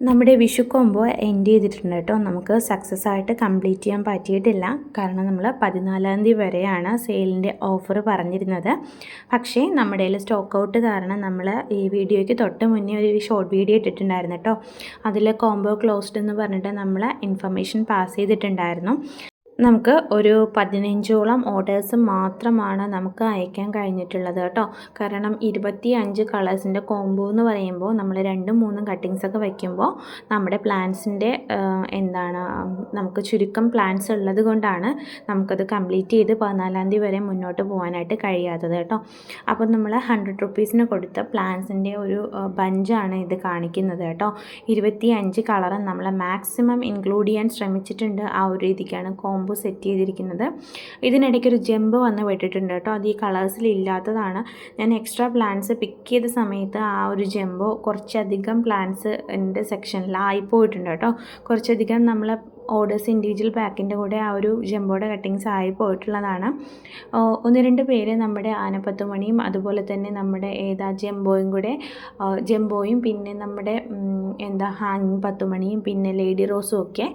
നമ്മുടെ Vishu combo end ചെയ്തിട്ടുണ്ട് കേട്ടോ. നമുക്ക് സക്സസ് ആയിട്ട് കംപ്ലീറ്റ് ചെയ്യാൻ പറ്റിയിട്ടില്ല. കാരണം നമ്മൾ 14-ാം തീയതി വരെയാണ് സെയിലിൻ്റെ ഓഫർ പറഞ്ഞിരുന്നത്. പക്ഷേ നമ്മുടെ കയ്യിൽ സ്റ്റോക്ക് ഔട്ട് കാരണം നമ്മൾ ഈ വീഡിയോയ്ക്ക് തൊട്ട് മുന്നേ ഒരു ഷോർട്ട് വീഡിയോ ഇട്ടിട്ടുണ്ടായിരുന്നു കേട്ടോ. അതിൽ കോംബോ ക്ലോസ്ഡ് എന്ന് പറഞ്ഞിട്ട് നമ്മൾ ഇൻഫർമേഷൻ പാസ് ചെയ്തിട്ടുണ്ടായിരുന്നു. നമുക്ക് ഒരു 15ഓളം ഓർഡേഴ്സ് മാത്രമാണ് നമുക്ക് അയക്കാൻ കഴിഞ്ഞിട്ടുള്ളത് കേട്ടോ. കാരണം 25 കളേഴ്സിൻ്റെ കോംബോ എന്ന് പറയുമ്പോൾ നമ്മൾ 2-3 കട്ടിങ്സൊക്കെ വയ്ക്കുമ്പോൾ നമ്മുടെ പ്ലാൻസിൻ്റെ നമുക്ക് ചുരുക്കം പ്ലാൻസ് ഉള്ളത് കൊണ്ടാണ് നമുക്കത് കംപ്ലീറ്റ് ചെയ്ത് 14-ാം തീയതി വരെ മുന്നോട്ട് പോകാനായിട്ട് കഴിയാത്തത് കേട്ടോ. അപ്പോൾ നമ്മൾ 100 റുപ്പീസിന് കൊടുത്ത പ്ലാൻസിൻ്റെ ഒരു ബഞ്ചാണ് ഇത് കാണിക്കുന്നത് കേട്ടോ. 25 കളറ് നമ്മൾ മാക്സിമം ഇൻക്ലൂഡ് ചെയ്യാൻ ശ്രമിച്ചിട്ടുണ്ട്. ആ ഒരു രീതിക്കാണ് കോംബോ സെറ്റ് ചെയ്തിരിക്കുന്നത്. ഇതിനിടയ്ക്ക് ഒരു ജമ്പ് വന്ന് വിട്ടിട്ടുണ്ട് കേട്ടോ. അത് ഈ കളേഴ്സിൽ ഇല്ലാത്തതാണ്. ഞാൻ എക്സ്ട്രാ പ്ലാന്റ്സ് പിക്ക് ചെയ്ത സമയത്ത് ആ ഒരു ജമ്പോ കുറച്ചധികം പ്ലാന്റ്സ് എൻ്റെ സെക്ഷനിലായിപ്പോയിട്ടുണ്ട് കേട്ടോ. കുറച്ചധികം നമ്മൾ ഓർഡേഴ്സ് ഇൻഡിവിജ്വൽ പാക്കിൻ്റെ കൂടെ ആ ഒരു ജമ്പോയുടെ കട്ടിങ്സ് ആയി പോയിട്ടുള്ളതാണ്. 1-2 പേര് നമ്മുടെ ആനപ്പത്തുമണിയും അതുപോലെ തന്നെ നമ്മുടെ ജമ്പോയും പിന്നെ നമ്മുടെ ഹാങ്ങിങ് പത്തുമണിയും പിന്നെ ലേഡി റോസും ഒക്കെ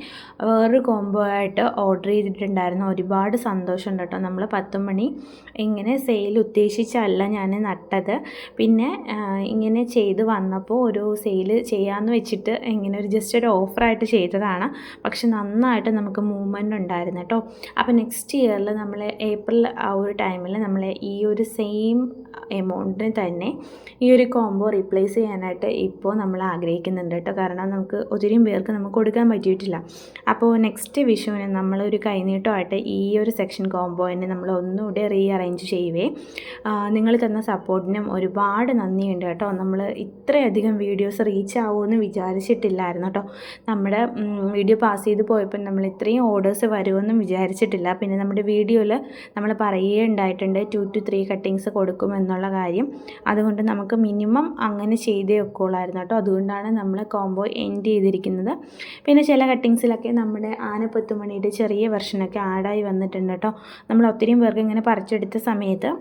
വേറൊരു കോംബോ ആയിട്ട് ഓർഡർ ചെയ്തിട്ടുണ്ടായിരുന്നു. ഒരുപാട് സന്തോഷമുണ്ട് കേട്ടോ. നമ്മൾ 10 മണി ഇങ്ങനെ സെയിൽ ഉദ്ദേശിച്ചല്ല ഞാൻ നട്ടത്. പിന്നെ ഇങ്ങനെ ചെയ്ത് വന്നപ്പോൾ ഒരു സെയിൽ ചെയ്യാമെന്ന് വെച്ചിട്ട് ഇങ്ങനെ ഒരു ജസ്റ്റ് ഒരു ഓഫറായിട്ട് ചെയ്തതാണ്. പക്ഷെ നന്നായിട്ട് നമുക്ക് മൂവ്മെൻ്റ് ഉണ്ടായിരുന്നു കേട്ടോ. അപ്പോൾ നെക്സ്റ്റ് ഇയറിൽ നമ്മൾ ഏപ്രിൽ ആ ഒരു ടൈമിൽ നമ്മൾ ഈ ഒരു സെയിം എമൗണ്ടിന് തന്നെ ഈ ഒരു കോംബോ റീപ്ലേസ് ചെയ്യാനായിട്ട് ഇപ്പോൾ നമ്മൾ ആഗ്രഹിക്കുന്നുണ്ട് കേട്ടോ. കാരണം നമുക്ക് ഒത്തിരിയും പേർക്ക് നമുക്ക് കൊടുക്കാൻ പറ്റിയിട്ടില്ല. അപ്പോൾ നെക്സ്റ്റ് വിഷുവിന് നമ്മളൊരു കൈനീട്ടമായിട്ട് ഈ ഒരു സെക്ഷൻ കോംബോയിനെ നമ്മൾ ഒന്നുകൂടെ റീഅറേഞ്ച് ചെയ്യുവേ. നിങ്ങൾ തന്ന സപ്പോർട്ടിനും ഒരുപാട് നന്ദിയുണ്ട് കേട്ടോ. നമ്മൾ ഇത്രയധികം വീഡിയോസ് റീച്ച് ആവുമെന്ന് വിചാരിച്ചിട്ടില്ലായിരുന്നു കേട്ടോ. നമ്മുടെ വീഡിയോ പാസ് ചെയ്ത് പോയപ്പോൾ നമ്മൾ ഇത്രയും ഓർഡേഴ്സ് വരുമെന്നും വിചാരിച്ചിട്ടില്ല. പിന്നെ നമ്മുടെ വീഡിയോയിൽ നമ്മൾ പറയുകയുണ്ടായിട്ടുണ്ട് 2 to 3 കട്ടിങ്സ് കൊടുക്കുമെന്നുള്ള കാര്യം. അതുകൊണ്ട് നമുക്ക് മിനിമം അങ്ങനെ ചെയ്തേ ഒക്കുള്ളായിരുന്നു കേട്ടോ. അതുകൊണ്ടാണ് നമ്മൾ കോംബോ എൻഡ് ചെയ്തിരിക്കുന്നത്. പിന്നെ ചില കട്ടിങ്സിലൊക്കെ നമ്മുടെ ആനപ്പത്തുമണിയുടെ ചെറിയ വെർഷനൊക്കെ ആഡായി വന്നിട്ടുണ്ട് കേട്ടോ. നമ്മൾ ഒത്തിരിയും പേർക്ക് ഇങ്ങനെ പറിച്ചെടുത്ത സമയത്ത്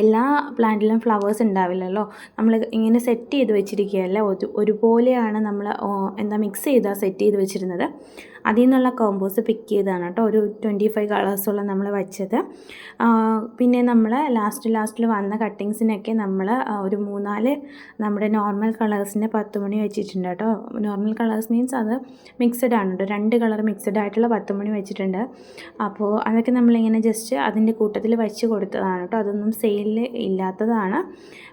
എല്ലാ പ്ലാന്റിലും ഫ്ലവേഴ്സ് ഉണ്ടാവില്ലല്ലോ. നമ്മൾ ഇങ്ങനെ സെറ്റ് ചെയ്ത് വെച്ചിരിക്കുകയല്ല, ഒരുപോലെയാണ് നമ്മൾ മിക്സ് ചെയ്താൽ സെറ്റ് ചെയ്ത് വെച്ചിരുന്നത്. അതിൽ നിന്നുള്ള കോമ്പോസ് പിക്ക് ചെയ്താണ് കേട്ടോ. ഒരു 25 കളേഴ്സുള്ള നമ്മൾ വെച്ചത്. പിന്നെ നമ്മൾ ലാസ്റ്റിൽ വന്ന കട്ടിങ്സിനൊക്കെ നമ്മൾ ഒരു 3-4 നമ്മുടെ നോർമൽ കളേഴ്സിൻ്റെ 10 മണി വെച്ചിട്ടുണ്ട് കേട്ടോ. നോർമൽ കളേഴ്സ് മീൻസ് അത് മിക്സഡ് ആണ് കേട്ടോ. 2 കളർ മിക്സഡ് ആയിട്ടുള്ള 10 മണി വെച്ചിട്ടുണ്ട്. അപ്പോൾ അതൊക്കെ നമ്മളിങ്ങനെ ജസ്റ്റ് അതിൻ്റെ കൂട്ടത്തിൽ വെച്ച് കൊടുത്തതാണ് കേട്ടോ. അതൊന്നും സെയിലിൽ ഇല്ലാത്തതാണ്.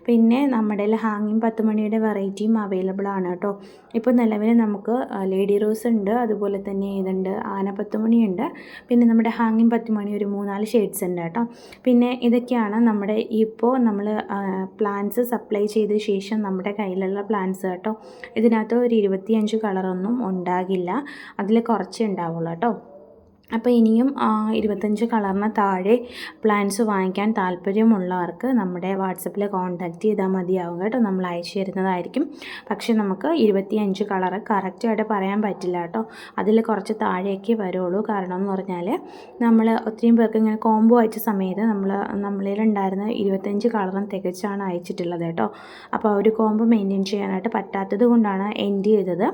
പിന്നെ നമ്മുടെ ഹാങ്ങിങ് 10 മണിയുടെ വെറൈറ്റിയും അവൈലബിൾ ആണ് കേട്ടോ. ഇപ്പോൾ നിലവിൽ നമുക്ക് ലേഡി റോസ് ഉണ്ട്, അതുപോലെ തന്നെ ഇതുണ്ട്, ആന 10 മണിയുണ്ട്, പിന്നെ നമ്മുടെ ഹാങ്ങിങ് 10 മണി ഒരു 3-4 ഷെയ്ഡ്സ് ഉണ്ട് കേട്ടോ. പിന്നെ ഇതൊക്കെയാണ് നമ്മുടെ ഇപ്പോൾ നമ്മൾ പ്ലാന്റ്സ് സപ്ലൈ ചെയ്ത ശേഷം നമ്മുടെ കയ്യിലുള്ള പ്ലാന്റ്സ് കേട്ടോ. ഇതിനകത്ത് ഒരു 25 കളറൊന്നും ഉണ്ടാകില്ല, അതിൽ കുറച്ചേ ഉണ്ടാവുള്ളൂ കേട്ടോ. അപ്പോൾ ഇനിയും 25 കളറിന് താഴെ പ്ലാന്റ്സ് വാങ്ങിക്കാൻ താല്പര്യമുള്ളവർക്ക് നമ്മുടെ വാട്സപ്പിൽ കോൺടാക്റ്റ് ചെയ്താൽ മതിയാവും കേട്ടോ. നമ്മൾ അയച്ചു തരുന്നതായിരിക്കും. പക്ഷേ നമുക്ക് 25 കളറ് കറക്റ്റായിട്ട് പറയാൻ പറ്റില്ല കേട്ടോ. അതിൽ കുറച്ച് താഴേക്ക് വരുള്ളൂ. കാരണം എന്ന് പറഞ്ഞാൽ നമ്മൾ ഒത്തിരിയും പേർക്ക് ഇങ്ങനെ കോംബോ അയച്ച സമയത്ത് നമ്മളിലുണ്ടായിരുന്ന 25 കളറും തികച്ചാണ് അയച്ചിട്ടുള്ളത് കേട്ടോ. അപ്പോൾ ഒരു കോംബോ മെയിൻറ്റെയിൻ ചെയ്യാനായിട്ട് പറ്റാത്തത് കൊണ്ടാണ് എൻഡ് ചെയ്തത്.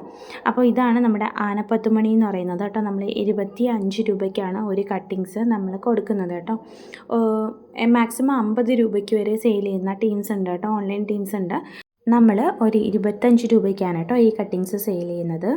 അപ്പോൾ ഇതാണ് നമ്മുടെ ആനപ്പത്തുമണി എന്ന് പറയുന്നത് കേട്ടോ. നമ്മൾ 25 രൂപയ്ക്കാണ് ഒരു കട്ടിങ്സ് നമ്മൾ കൊടുക്കുന്നത് കേട്ടോ. മാക്സിമം 50 രൂപയ്ക്ക് വരെ സെയിൽ ചെയ്യുന്ന ടീംസ് ഉണ്ട് കേട്ടോ. ഓൺലൈൻ ടീംസ് ഉണ്ട്. നമ്മൾ ഒരു 25 രൂപയ്ക്കാണ് കേട്ടോ ഈ കട്ടിങ്സ് സെയിൽ ചെയ്യുന്നത്.